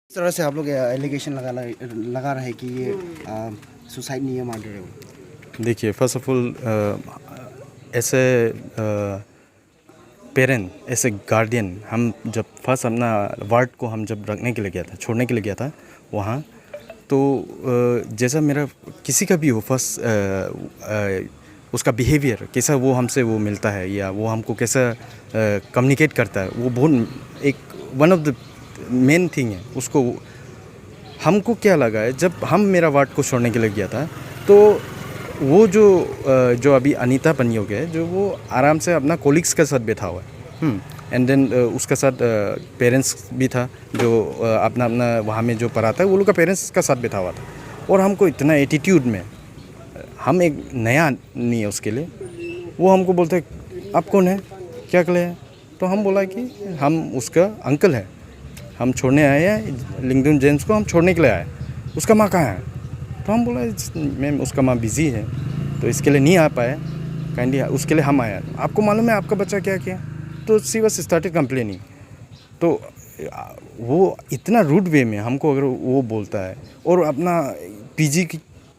इस तरह से आप लोग एलिगेशन लगा रहे हैं कि ये सुसाइड नहीं है, मर्डर है वो। देखिए, फर्स्ट ऑफ ऑल ऐसे पेरेंट, ऐसे गार्डियन, हम जब फर्स्ट अपना वार्ड को हम जब रखने के लिए गया था, छोड़ने के लिए गया था वहाँ, तो जैसा मेरा किसी का भी हो फर्स्ट उसका बिहेवियर कैसा वो हमसे वो मिलता है या वो हमको कैसा कम्युनिकेट करता है, वो बहुत एक one of the main thing है। उसको हमको क्या लगा है, जब हम मेरा वार्ड को छोड़ने के लिए गया था तो वो जो अभी अनीता पनियोग है, जो वो आराम से अपना कोलिग्स के साथ बैठा हुआ है, एंड देन उसके साथ पेरेंट्स भी था जो अपना अपना वहाँ में जो पढ़ाता है वो लोग का पेरेंट्स का साथ बैठा हुआ था। और हमको इतना एटीट्यूड में, हम एक नया नहीं है उसके लिए, वो हमको बोलते आप कौन है, क्या कले है, तो हम बोला कि हम उसका अंकल है, हम छोड़ने आए हैं लिंगडन जेम्स को, हम छोड़ने के लिए आए, उसका माँ कहाँ है। तो हम बोला मैम उसका माँ बिज़ी है तो इसके लिए नहीं आ पाए, काइंडली उसके लिए हम आए, आपको मालूम है आपका बच्चा क्या किया। तो सी बस स्टार्टेड कंप्लेनिंग। तो वो इतना रूड वे में हमको अगर वो बोलता है और अपना पीजी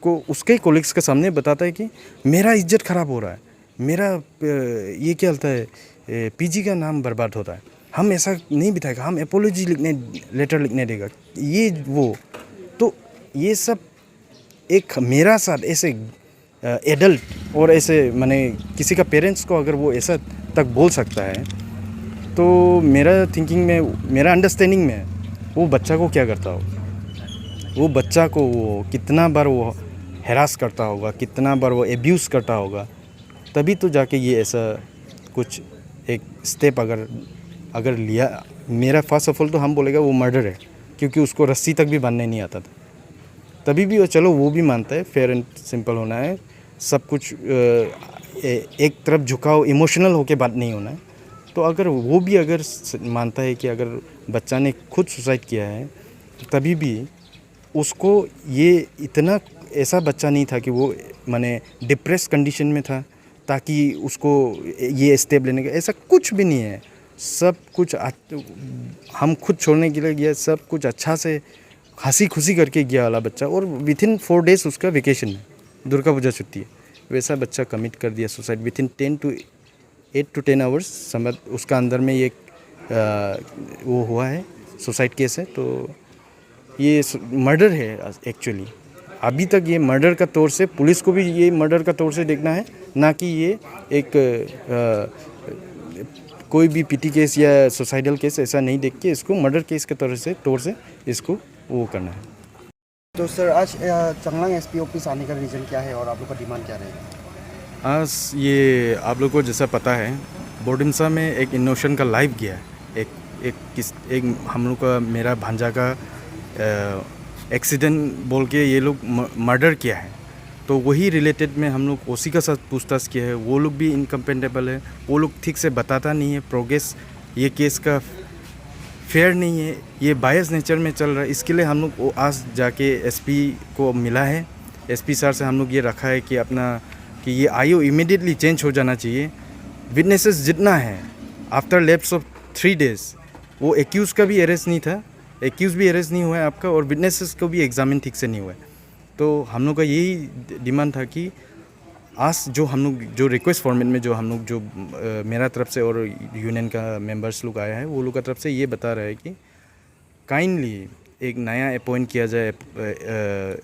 को उसके कोलिग्स के सामने बताता है कि मेरा इज्जत ख़राब हो रहा है, मेरा ये क्या होता है पीजी का नाम बर्बाद होता है, हम ऐसा नहीं बिताएगा, हम एपोलॉजी लेटर लिखने देगा, ये वो। तो ये सब एक मेरा साथ ऐसे एडल्ट और ऐसे माने किसी का पेरेंट्स को अगर वो ऐसा तक बोल सकता है, तो मेरा थिंकिंग में, मेरा अंडरस्टैंडिंग में वो बच्चा को क्या करता हो, वो बच्चा को वो कितना बार वो हैरास करता होगा, कितना बार वो एब्यूज़ करता होगा, तभी तो जाके ये ऐसा कुछ एक स्टेप अगर लिया। मेरा फर्स्ट ऑफ ऑल तो हम बोलेगा वो मर्डर है, क्योंकि उसको रस्सी तक भी बांधने नहीं आता था। तभी भी वो चलो वो भी मानता है फेयर एंड सिंपल होना है, सब कुछ एक तरफ झुकाव इमोशनल होके बात नहीं होना है। तो अगर वो भी अगर मानता है कि अगर बच्चा ने खुद सुसाइड किया है, तभी भी उसको ये इतना ऐसा बच्चा नहीं था कि वो माने डिप्रेस कंडीशन में था ताकि उसको ये स्टेप लेने का, ऐसा कुछ भी नहीं है। सब कुछ हम खुद छोड़ने के लिए गया, सब कुछ अच्छा से हंसी खुशी करके गया वाला बच्चा, और विथिन 4 डेज़ उसका वेकेशन है, दुर्गा पूजा छुट्टी है, वैसा बच्चा कमिट कर दिया सुसाइड विथिन 8 to 10 आवर्स समझ उसका अंदर में ये वो हुआ है, सुसाइड केस है। तो ये मर्डर है एक्चुअली। अभी तक ये मर्डर का तौर से, पुलिस को भी ये मर्डर का तौर से देखना है, ना कि ये एक कोई भी पीटी केस या सुसाइडल केस ऐसा नहीं देख के इसको मर्डर केस के तौर से इसको वो करना है। तो सर आज चांगलांग एसपी ऑफिस आने का रीज़न क्या है और आप लोग का डिमांड क्या रहेगा? आज ये आप लोग को जैसा पता है, बोडिमसा में एक इनोशन का लाइव गया है, एक हम लोग का मेरा भांजा का एक्सीडेंट बोल के ये लोग मर्डर किया है। तो वही रिलेटेड में हम लोग ओसी का साथ पूछताछ किया है, वो लोग भी इनकम्पेटेबल है, वो लोग ठीक से बताता नहीं है प्रोग्रेस, ये केस का फेयर नहीं है, ये बायस नेचर में चल रहा है। इसके लिए हम लोग आज जाके एसपी को मिला है, एसपी सर से हम लोग ये रखा है कि अपना कि ये आईओ इमीडिएटली चेंज हो जाना चाहिए। विटनेसेस जितना है आफ्टर लैप्स ऑफ 3 डेज़, वो एक्यूज़ का भी अरेस्ट नहीं था, एक्यूज़ भी अरेस्ट नहीं हुआ है आपका, और विटनेसेस को भी एग्जामिन ठीक से नहीं हुआ है। तो हम लोग का यही डिमांड था कि आज जो हम लोग जो रिक्वेस्ट फॉर्मेट में जो हम लोग जो मेरा तरफ से और यूनियन का मेंबर्स लोग आया है, वो लोग का तरफ से ये बता रहा है कि काइंडली एक नया अपॉइंट किया जाए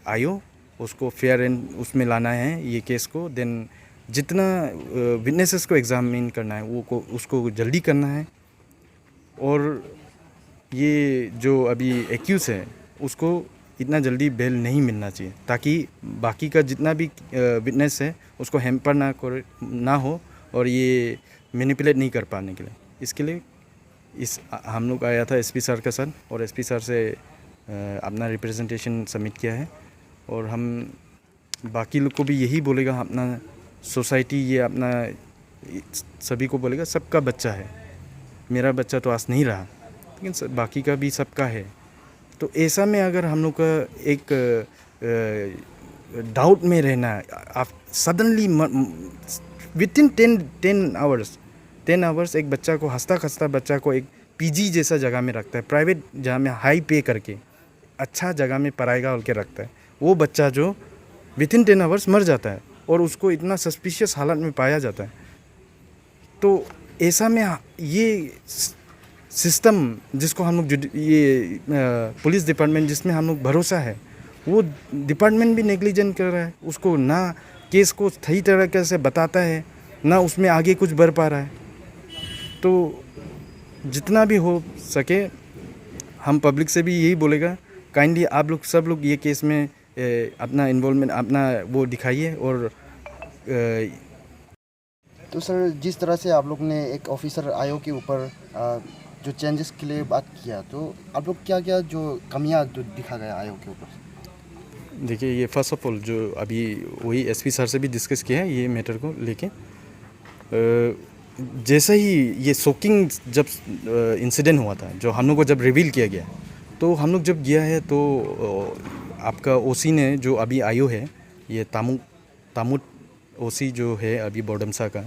आईओ, उसको फेयर एंड उसमें लाना है ये केस को, देन जितना विटनेसेस को एग्जामिन करना है वो उसको जल्दी करना है, और ये जो अभी एक्यूज़ है उसको इतना जल्दी बेल नहीं मिलना चाहिए, ताकि बाकी का जितना भी विटनेस है उसको हैम्पर ना हो और ये मैनिपुलेट नहीं कर पाने के लिए। इसके लिए हम लोग आया था एसपी सर के साथ, और एसपी सर से अपना रिप्रेजेंटेशन सबमिट किया है, और हम बाकी लोग को भी यही बोलेगा, अपना सोसाइटी ये अपना सभी को बोलेगा सबका बच्चा है, मेरा बच्चा तो आज नहीं रहा लेकिन बाकी का भी सबका है। तो ऐसा में अगर हम लोग का एक डाउट में रहना है, आप सडनली विथिन 10 आवर्स एक बच्चा को, हंसता खसता बच्चा को एक पीजी जैसा जगह में रखता है, प्राइवेट जहाँ में हाई पे करके, अच्छा जगह में पढ़ाएगा बोल के रखता है, वो बच्चा जो विथिन 10 आवर्स मर जाता है और उसको इतना सस्पिशियस हालत में पाया जाता है। तो ऐसा में ये सिस्टम जिसको हम लोग ये पुलिस डिपार्टमेंट जिसमें हम लोग भरोसा है, वो डिपार्टमेंट भी नेग्लिजेंट कर रहा है, उसको ना केस को सही तरीके से बताता है, ना उसमें आगे कुछ बढ़ पा रहा है। तो जितना भी हो सके हम पब्लिक से भी यही बोलेगा, काइंडली आप लोग सब लोग ये केस में अपना इन्वॉल्वमेंट अपना वो दिखाइए। और तो सर, जिस तरह से आप लोग ने एक ऑफिसर आयो के ऊपर जो चेंजेस के लिए बात किया, तो आप लोग क्या क्या जो कमियां जो दिखा गया आयो के ऊपर? देखिए, ये फर्स्ट ऑफ ऑल जो अभी वही एसपी सर से भी डिस्कस किया है ये मैटर को लेके। जैसे ही ये शॉकिंग जब इंसिडेंट हुआ था, जो हम लोग को जब रिवील किया गया, तो हम लोग जब गया है तो आपका ओसी ने जो अभी आयो है, ये तामुट ओसी जो है अभी बोडमसा का,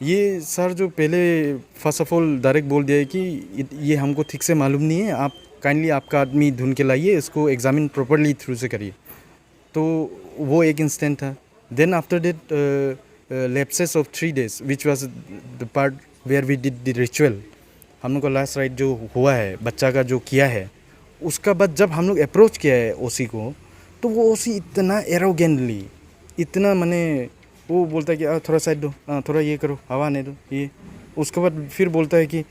ये सर जो पहले फर्स्ट ऑफ ऑल डायरेक्ट बोल दिया है कि ये हमको ठीक से मालूम नहीं है, आप काइंडली आपका आदमी ढूंढ के लाइए, इसको एग्जामिन प्रॉपरली थ्रू से करिए। तो वो एक इंस्टेंट था। Then after that lapses of 3 days which was the part where we did the ritual, हम लोग का लास्ट राइट जो हुआ है बच्चा का जो किया है, उसका बाद जब हम लोग अप्रोच किया है ओसी को, तो वो ओसी इतना एरोगेंटली, इतना माने वो बोलता है कि थोड़ा साइड दो, थोड़ा ये करो, हवा नहीं दो ये। उसके बाद फिर बोलता है कि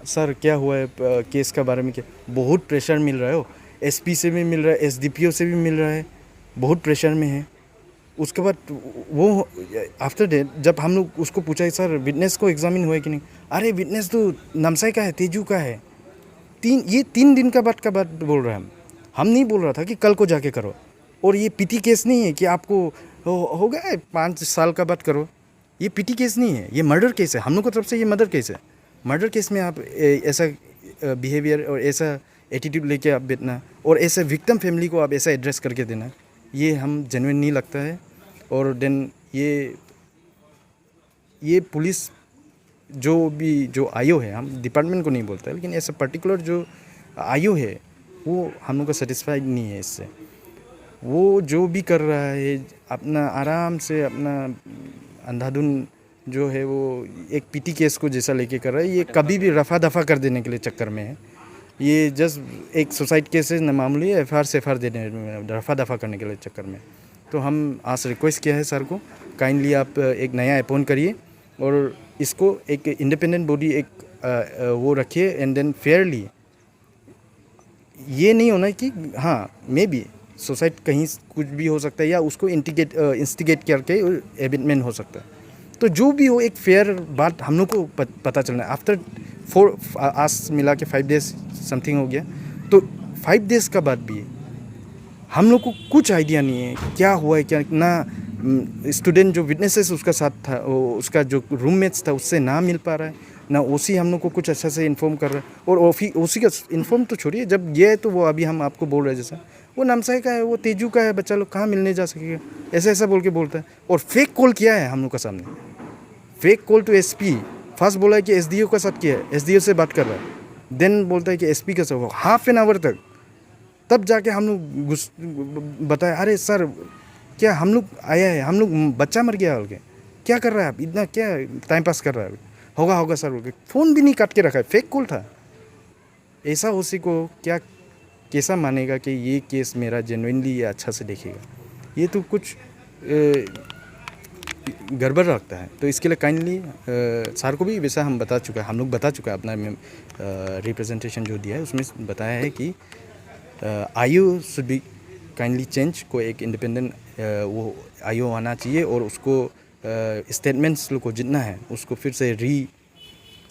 सर क्या हुआ है, केस का बारे में क्या, बहुत प्रेशर मिल रहा है, वो एसपी से भी मिल रहा है, एसडीपीओ से भी मिल रहा है, बहुत प्रेशर में है। उसके बाद वो आफ्टर डेट जब हम लोग उसको पूछा सर विटनेस को एग्जामिन हुआ है कि नहीं, अरे विटनेस तो नामसाई का है, तेजू का है, 3 दिन का बात बोल रहा है। हम नहीं बोल रहा था कि कल को जाके करो, और ये पीटी केस नहीं है कि आपको हो गया 5 साल का बात करो, ये पीटी केस नहीं है, ये मर्डर केस है। हम लोग की तरफ से ये मर्डर केस है। मर्डर केस में आप ऐसा बिहेवियर और ऐसा एटीट्यूड लेके आप बैठना, और ऐसे विक्टिम फैमिली को आप ऐसा एड्रेस करके देना, ये हम जेन्युइन नहीं लगता है। और देन ये पुलिस जो आयो है, हम डिपार्टमेंट को नहीं बोलते, लेकिन ऐसा पर्टिकुलर जो आयो है वो हम लोग को सेटिस्फाइड नहीं है इससे। वो जो भी कर रहा है अपना आराम से, अपना अंधाधुन जो है वो एक पीटी केस को जैसा लेके कर रहा है, ये कभी भी रफा दफा कर देने के लिए चक्कर में है। ये जस्ट एक सुसाइड केस है, मामूली एफआईआर से एफआईआर देने रफा दफा करने के लिए चक्कर में। तो हम आज रिक्वेस्ट किया है सर को, काइंडली आप एक नया अपॉइंट करिए और इसको एक इंडिपेंडेंट बॉडी एक वो रखिए, एंड देन फेयरली। ये नहीं होना कि हाँ मे बी सुसाइड कहीं कुछ भी हो सकता है, या उसको इंस्टिगेट करके एबिटमेंट हो सकता है। तो जो भी हो एक फेयर बात हम लोग को पता चलना है। आफ्टर 4 आज मिला के 5 डेज समथिंग हो गया, तो 5 डेज का बाद भी हम लोग को कुछ आइडिया नहीं है क्या हुआ है क्या ना। स्टूडेंट जो विटनेसेस उसका साथ था, उसका जो रूममेट्स था, उससे ना मिल पा रहा है ना। ओसी हम लोग को कुछ अच्छा से इन्फॉर्म कर रहा है, और ओसी का इन्फॉर्म तो छोड़िए, जब ये है तो वो अभी हम आपको बोल रहे हैं जैसा वो नामसाई का है, वो तेजू का है, बच्चा लोग कहाँ मिलने जा सकेगा, ऐसा बोल के बोलता है। और फेक कॉल किया है हम लोग का सामने, fake call to SP. First बोला है कि एसडीओ का साथ किया है, एसडीओ से बात कर रहा है, देन बोलता है कि एसपी का साथ, हाफ एन आवर तक। तब जाके हम लोग बताया, अरे सर क्या हम लोग आया है, हम लोग बच्चा मर गया बोल के, क्या कर रहा है आप, इतना क्या टाइम पास कर रहा है, होगा सर बोल के फ़ोन भी नहीं काट के रखा है, फेक कॉल था। ऐसा उसी को क्या कैसा मानेगा कि ये केस मेरा जेन्युइनली या अच्छा से देखेगा, ये तो कुछ गड़बड़ लगता है। तो इसके लिए काइंडली सर को भी वैसा हम बता चुका है, हम लोग बता चुका है, अपना रिप्रेजेंटेशन जो दिया है उसमें बताया है कि आयु शुड बी काइंडली चेंज, को एक इंडिपेंडेंट वो आयु आना चाहिए, और उसको स्टेटमेंट्स को जितना है उसको फिर से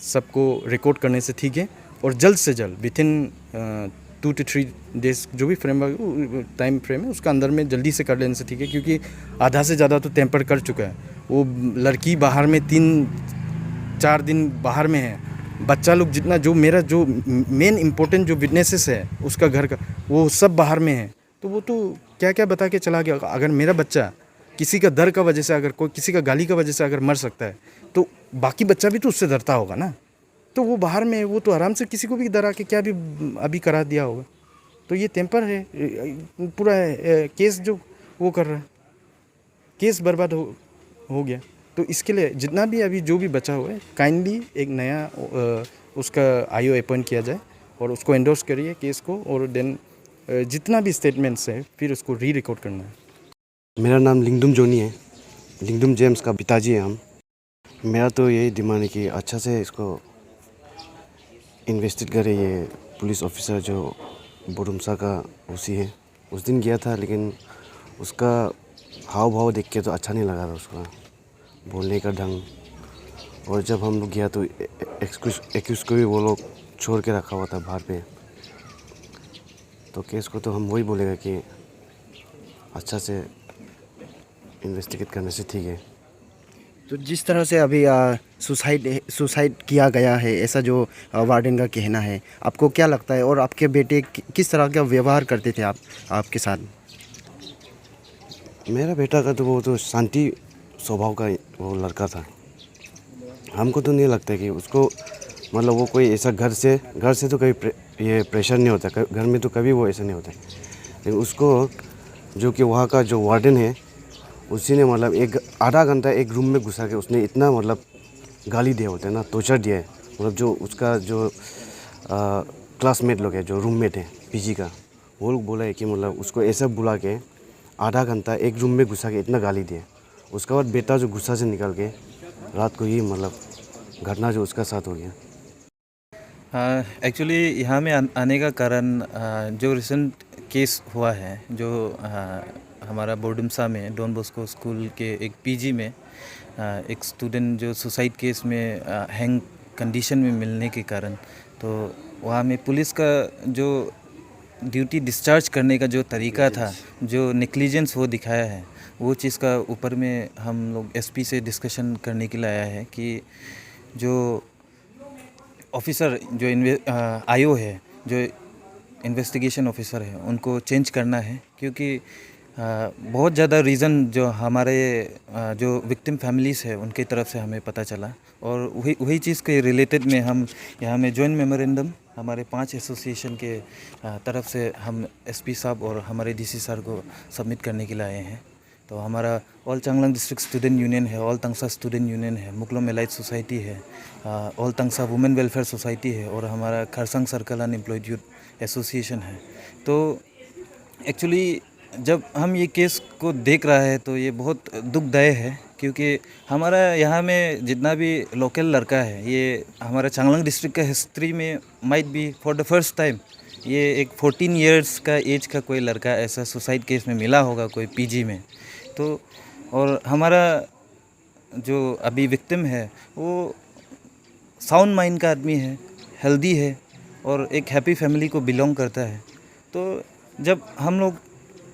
सबको रिकॉर्ड करने से ठीक है, और जल्द से जल्द विथिन 2 to 3 डेज जो भी टाइम फ्रेम है उसका अंदर में जल्दी से कर लेने से ठीक है। क्योंकि आधा से ज़्यादा तो टेम्पर कर चुका है, वो लड़की बाहर में 3-4 दिन बाहर में है, बच्चा लोग जितना जो मेरा जो मेन इम्पोर्टेंट जो विटनेसेस है उसका घर का, वो सब बाहर में है। तो वो तो क्या क्या बता के चला गया। अगर मेरा बच्चा किसी का डर का वजह से, अगर कोई किसी का गाली का वजह से अगर मर सकता है, तो बाकी बच्चा भी तो उससे डरता होगा ना। तो वो बाहर में, वो तो आराम से किसी को भी डरा के क्या भी अभी करा दिया होगा। तो ये टेम्पर है, पूरा केस जो वो कर रहा है, केस बर्बाद हो गया। तो इसके लिए जितना भी अभी जो भी बचा हुआ है, काइंडली एक नया उसका आईओ अपॉइंट किया जाए और उसको एंडोर्स करिए केस को, और देन जितना भी स्टेटमेंट्स है फिर उसको री रिकॉर्ड करना है। मेरा नाम लिंगडुम जोनी है, लिंगडुम जेम्स का पिताजी है हम। मेरा तो यही डिमांड है कि अच्छा से इसको इन्वेस्टिगेट करे। ये पुलिस ऑफिसर जो बुरुमसा का उसी है, उस दिन गया था, लेकिन उसका हाव भाव देख के तो अच्छा नहीं लगा था, उसका बोलने का ढंग। और जब हम लोग गया तो एक्यूज को भी वो लोग छोड़ के रखा हुआ था बाहर पे। तो केस को तो हम वही बोलेगा कि अच्छा से इन्वेस्टिगेट करने से ठीक है। तो जिस तरह से अभी सुसाइड किया गया है, ऐसा जो वार्डन का कहना है, आपको क्या लगता है? और आपके बेटे किस तरह का व्यवहार करते थे आपके साथ? मेरा बेटा का तो वो तो शांति स्वभाव का वो लड़का था। हमको तो नहीं लगता कि उसको मतलब वो कोई ऐसा घर से तो कभी ये प्रेशर नहीं होता, घर में तो कभी वो ऐसा नहीं होता। लेकिन उसको जो कि वहाँ का जो वार्डन है, उसी ने मतलब एक आधा घंटा एक रूम में घुसा के उसने इतना मतलब गाली दिया होता है ना, टॉर्चर दिया है। मतलब जो उसका जो क्लासमेट लोग है, जो रूममेट है पीजी का, वो लोग बोला है कि मतलब उसको ऐसा बुला के आधा घंटा एक रूम में घुसा के इतना गाली दिया। उसके बाद बेटा जो गुस्सा से निकल के रात को ये मतलब घटना जो उसका साथ हो गया। एक्चुअली यहाँ में आने का कारण जो रिसेंट केस हुआ है, जो हमारा बोडुमसा में डॉन बॉस्को स्कूल के एक पीजी में एक स्टूडेंट जो सुसाइड केस में हैंग कंडीशन में मिलने के कारण, तो वहाँ में पुलिस का जो ड्यूटी डिस्चार्ज करने का जो तरीका था, जो नेग्लिजेंस वो दिखाया है, वो चीज़ का ऊपर में हम लोग एसपी से डिस्कशन करने के लिए आया है कि जो ऑफिसर जो आईओ है, जो इन्वेस्टिगेशन ऑफिसर है, उनको चेंज करना है। क्योंकि बहुत ज़्यादा रीज़न जो हमारे जो विक्टिम फैमिलीज़ है उनकी तरफ से हमें पता चला, और वही चीज़ के रिलेटेड में हम यहाँ में जॉइंट मेमोरेंडम हमारे 5 एसोसिएशन के तरफ से हम एसपी साहब और हमारे डीसी सर को सबमिट करने के लिए आए हैं। तो हमारा all Changlang district student union है, ऑल तंगसा स्टूडेंट यूनियन है, मुकलोम एलाइट सोसाइटी है, all Tangsa women welfare society है, और हमारा Kurseong circle unemployed youth association है। तो एक्चुअली जब हम ये केस को देख रहा है तो ये बहुत दुखदायी है, क्योंकि हमारा यहाँ में जितना भी लोकल लड़का है, ये हमारा चांगलांग डिस्ट्रिक्ट का हिस्ट्री में might be for the first time ये एक 14 इयर्स का एज का कोई लड़का ऐसा सुसाइड केस में मिला होगा कोई पीजी में। तो और हमारा जो अभी विक्टिम है वो साउंड माइंड का आदमी है, हेल्दी है, और एक हैप्पी फैमिली को बिलोंग करता है। तो जब हम लोग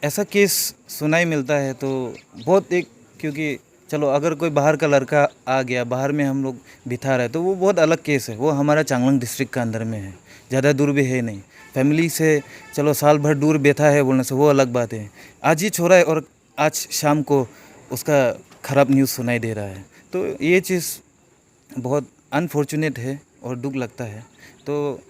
ऐसा केस सुनाई मिलता है तो बहुत एक, क्योंकि चलो अगर कोई बाहर का लड़का आ गया, बाहर में हम लोग बिठा रहे, तो वो बहुत अलग केस है। वो हमारा चांगलांग डिस्ट्रिक्ट का अंदर में है, ज़्यादा दूर भी है नहीं। फैमिली से चलो साल भर दूर बैठा है बोलने से वो अलग बात है। आज ही छोड़ा है और आज शाम को उसका ख़राब न्यूज़ सुनाई दे रहा है, तो ये चीज़ बहुत अनफॉर्चुनेट है और दुख लगता है। तो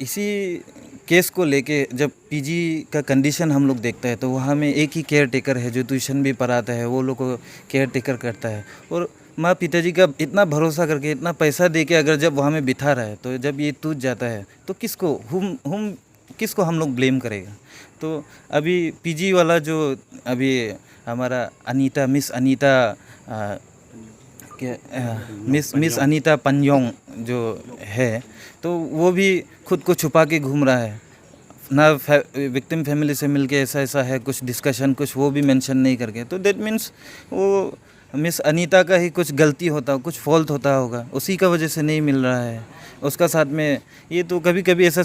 इसी केस को लेके जब पीजी का कंडीशन हम लोग देखते हैं तो वहाँ में एक ही केयर टेकर है जो ट्यूशन भी पढ़ाता है, वो लोग को केयर टेकर करता है। और माँ पिताजी का इतना भरोसा करके इतना पैसा दे के अगर जब वहाँ में बिठा रहा है, तो जब ये टूट जाता है तो किसको हम लोग ब्लेम करेगा। तो अभी पीजी वाला जो अभी हमारा मिस अनीता पन्योंग जो है, तो वो भी खुद को छुपा के घूम रहा है ना, विक्टिम फैमिली से मिलके ऐसा है कुछ डिस्कशन, कुछ वो भी मेंशन नहीं करके। तो दैट मीन्स वो मिस अनीता का ही कुछ गलती होता, कुछ फॉल्ट होता होगा, उसी का वजह से नहीं मिल रहा है उसका साथ में। ये तो कभी कभी ऐसा,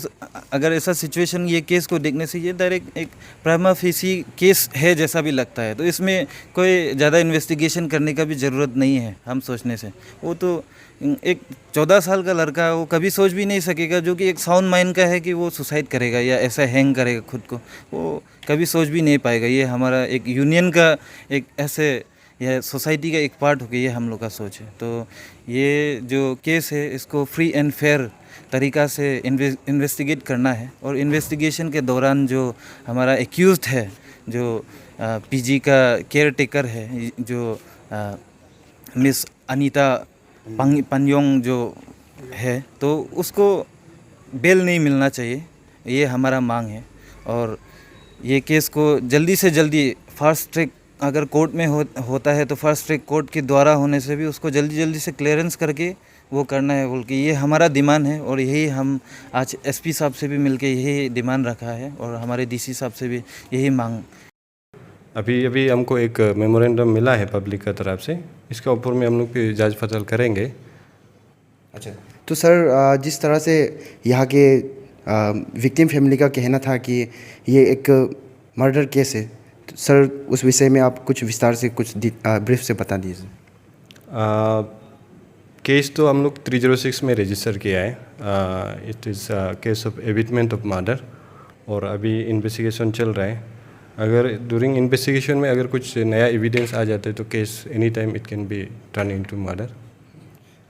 अगर ऐसा सिचुएशन ये केस को देखने से ये डायरेक्ट एक प्राइमा फेसी केस है जैसा भी लगता है। तो इसमें कोई ज़्यादा इन्वेस्टिगेशन करने का भी ज़रूरत नहीं है हम सोचने से। वो तो एक 14 साल का लड़का, वो कभी सोच भी नहीं सकेगा, जो कि एक साउंड माइंड का है, कि वो सुसाइड करेगा या ऐसा हैंग करेगा खुद को, वो कभी सोच भी नहीं पाएगा। ये हमारा एक यूनियन का एक ऐसे, यह सोसाइटी का एक पार्ट हो गया, ये हम लोग का सोच है। तो ये जो केस है इसको फ्री एंड फेयर तरीक़ा से इन्वेस्टिगेट करना है। और इन्वेस्टिगेशन के दौरान जो हमारा एक्यूज़ड है, जो पीजी का केयर टेकर है, जो मिस अनीता पन्योंग जो है, तो उसको बेल नहीं मिलना चाहिए, ये हमारा मांग है। और ये केस को जल्दी से जल्दी फास्ट ट्रैक अगर कोर्ट में होता है तो फास्ट ट्रैक कोर्ट के द्वारा होने से भी उसको जल्दी जल्दी से क्लियरेंस करके वो करना है बोल के ये हमारा डिमांड है। और यही हम आज एसपी साहब से भी मिलके यही डिमांड रखा है और हमारे डीसी साहब से भी यही मांग। अभी हमको एक मेमोरेंडम मिला है पब्लिक का तरफ से, इसके ऊपर में हम लोग भी जांच पड़ताल करेंगे। अच्छा, तो सर जिस तरह से यहाँ के विक्टिम फैमिली का कहना था कि ये एक मर्डर केस है, तो सर उस विषय में आप कुछ विस्तार से कुछ ब्रीफ से बता दीजिए। केस तो हम लोग 306 में रजिस्टर किया है। It is case of abetment of murder और अभी इन्वेस्टिगेशन चल रहा है। अगर ड्यूरिंग इन्वेस्टिगेशन में अगर कुछ नया एविडेंस आ जाता है तो case any time it can be turn into murder.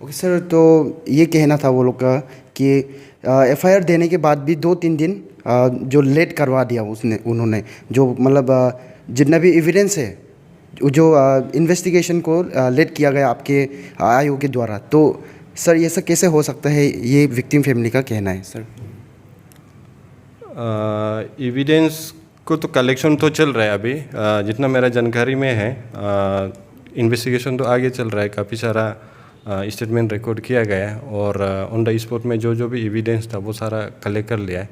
Okay sir, तो ये कहना था वो लोग का कि एफआईआर देने के बाद भी 2-3 दिन जो लेट करवा दिया उन्होंने, जो मतलब जितना भी एविडेंस है जो इन्वेस्टिगेशन को लेट किया गया आपके आयोग के द्वारा। तो सर ये सब कैसे हो सकता है, ये विक्टिम फैमिली का कहना है सर। एविडेंस को तो कलेक्शन तो चल रहा है अभी, जितना मेरा जानकारी में है। इन्वेस्टिगेशन तो आगे चल रहा है, काफ़ी सारा स्टेटमेंट रिकॉर्ड किया गया है और ऑन द स्पॉट में जो भी एविडेंस था वो सारा कलेक्ट कर लिया है।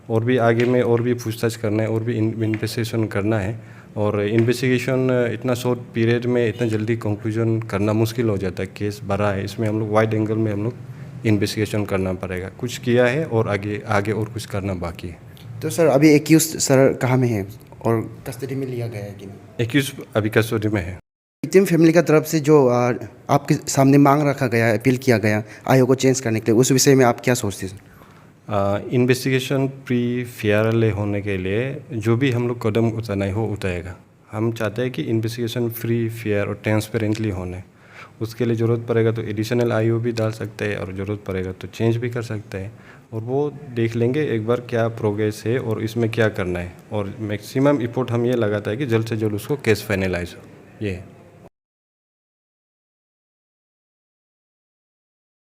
और भी आगे में और भी पूछताछ करना है और भी इन्वेस्टिगेशन करना है। और इन्वेस्टिगेशन इतना शॉर्ट पीरियड में इतना जल्दी कंक्लूजन करना मुश्किल हो जाता है, केस बड़ा है, इसमें हम लोग वाइड एंगल में हम लोग इन्वेस्टिगेशन करना पड़ेगा। कुछ किया है और आगे और कुछ करना बाकी है। तो सर अभी एक्यूज सर कहाँ में है और कस्टडी में लिया गया है कि नहीं? एक्यूज अभी कस्टडी में है। विक्टिम फैमिली का तरफ से जो आपके सामने मांग रखा गया, अपील किया गया आयोग को चेंज करने के लिए, उस विषय में आप क्या सोचते हैं? इन्वेस्टिगेशन फ्री फेयर होने के लिए जो भी हम लोग कदम उठाना है वो उठाएगा। हम चाहते हैं कि इन्वेस्टिगेशन फ्री फेयर और ट्रांसपेरेंटली होने, उसके लिए ज़रूरत पड़ेगा तो एडिशनल आईओ भी डाल सकते हैं और ज़रूरत पड़ेगा तो चेंज भी कर सकते हैं। और वो देख लेंगे एक बार क्या प्रोग्रेस है और इसमें क्या करना है। और मैक्सिमम एफर्ट हम ये लगाता है कि जल्द से जल्द उसको केस फाइनलाइज हो, ये है।